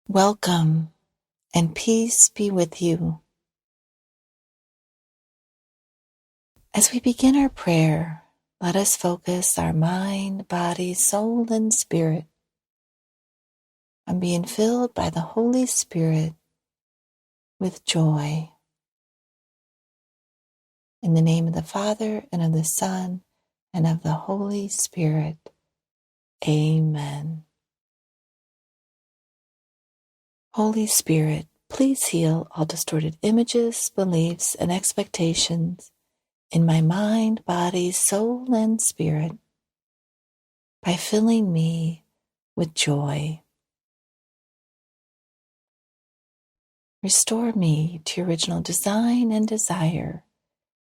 Welcome, and peace be with you. As we begin our prayer, let us focus our mind, body, soul, and spirit on being filled by the Holy Spirit with joy. In the name of the Father, and of the Son, and of the Holy Spirit. Amen. Holy Spirit, please heal all distorted images, beliefs, and expectations in my mind, body, soul, and spirit by filling me with joy. Restore me to your original design and desire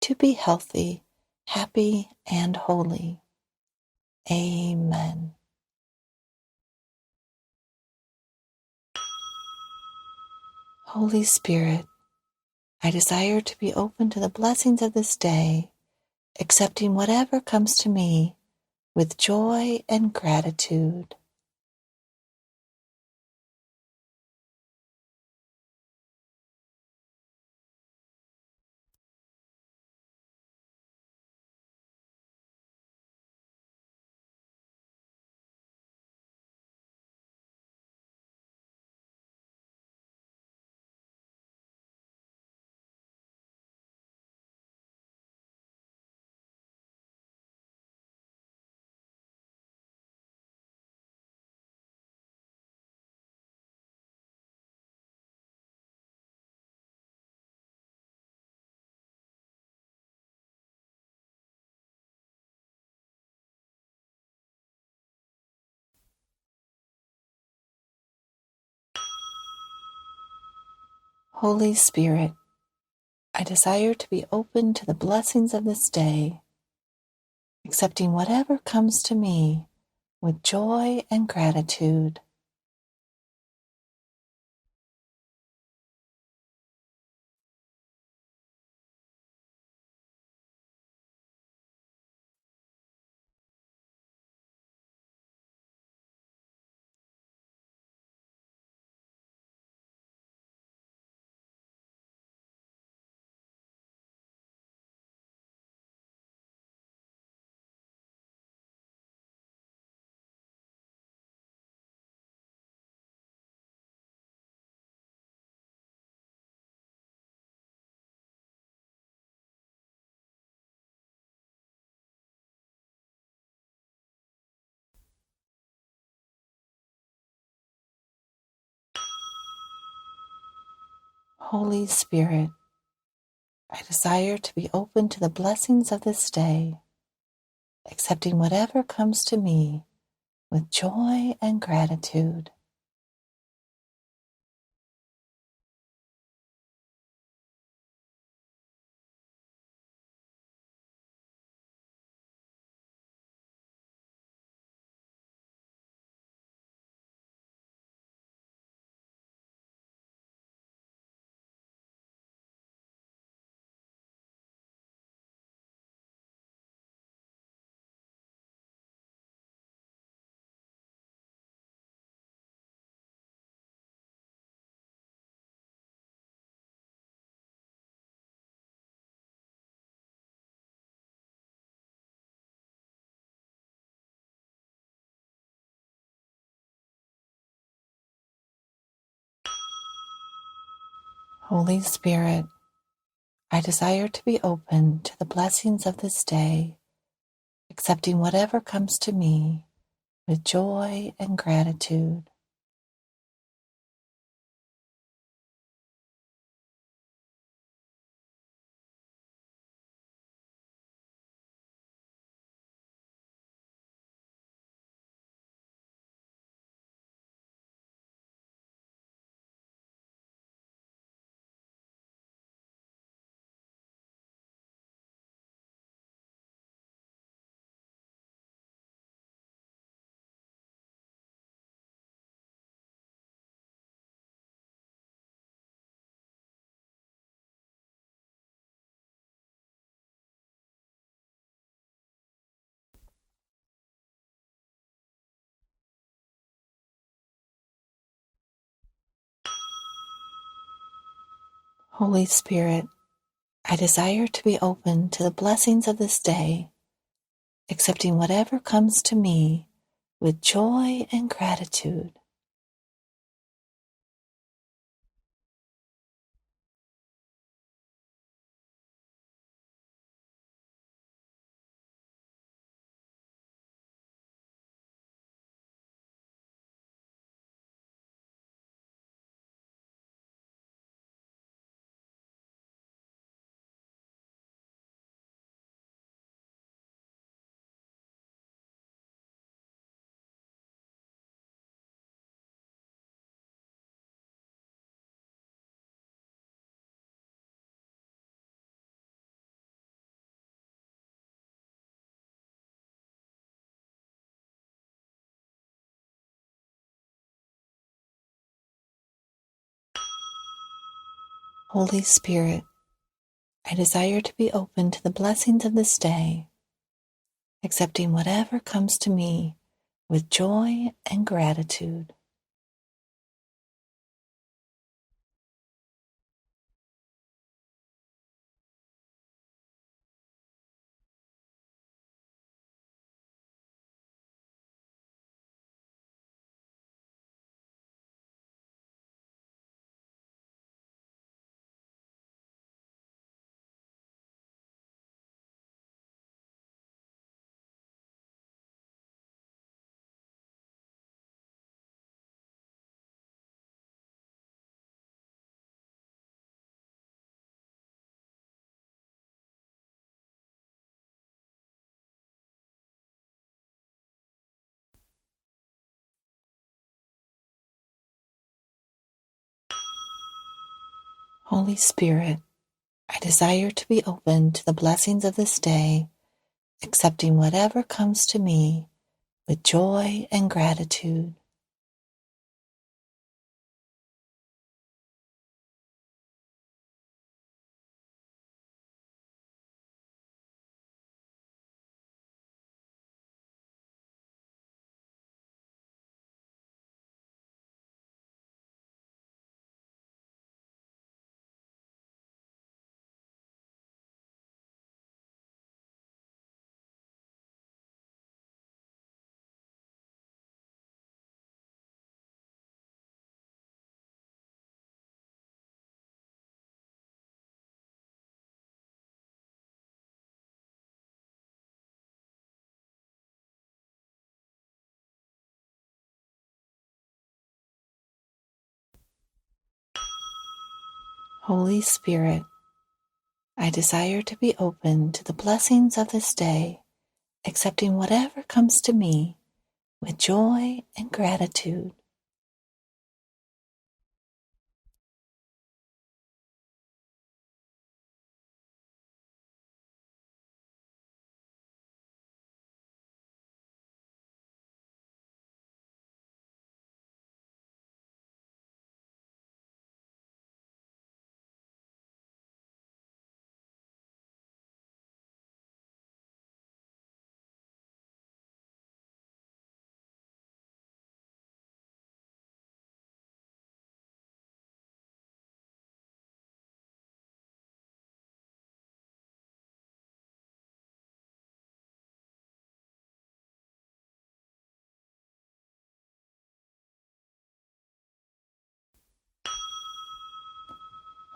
to be healthy, happy, and holy. Amen. Holy Spirit, I desire to be open to the blessings of this day, accepting whatever comes to me with joy and gratitude. Holy Spirit, I desire to be open to the blessings of this day, accepting whatever comes to me with joy and gratitude. Holy Spirit, I desire to be open to the blessings of this day, accepting whatever comes to me with joy and gratitude. Holy Spirit, I desire to be open to the blessings of this day, accepting whatever comes to me with joy and gratitude. Holy Spirit, I desire to be open to the blessings of this day, accepting whatever comes to me with joy and gratitude. Holy Spirit, I desire to be open to the blessings of this day, accepting whatever comes to me with joy and gratitude. Holy Spirit, I desire to be open to the blessings of this day, accepting whatever comes to me with joy and gratitude. Holy Spirit, I desire to be open to the blessings of this day, accepting whatever comes to me with joy and gratitude.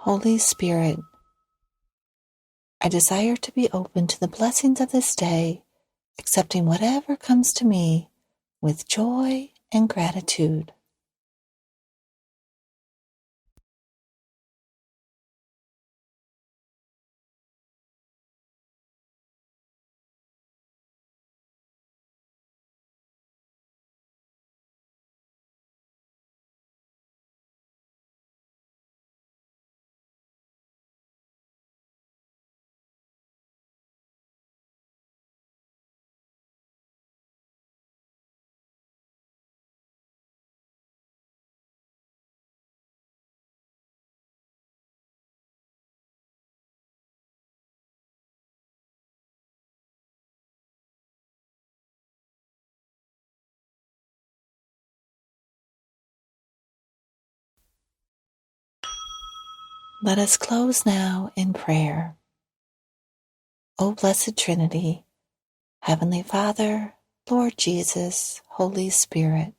Holy Spirit, I desire to be open to the blessings of this day, accepting whatever comes to me with joy and gratitude. Let us close now in prayer. O Blessed Trinity, Heavenly Father, Lord Jesus, Holy Spirit,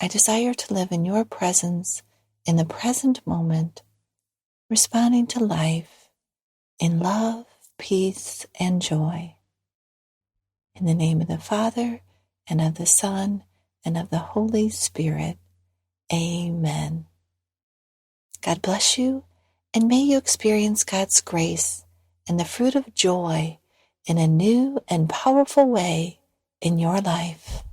I desire to live in your presence in the present moment, responding to life in love, peace, and joy. In the name of the Father, and of the Son, and of the Holy Spirit. Amen. God bless you, and may you experience God's grace and the fruit of joy in a new and powerful way in your life.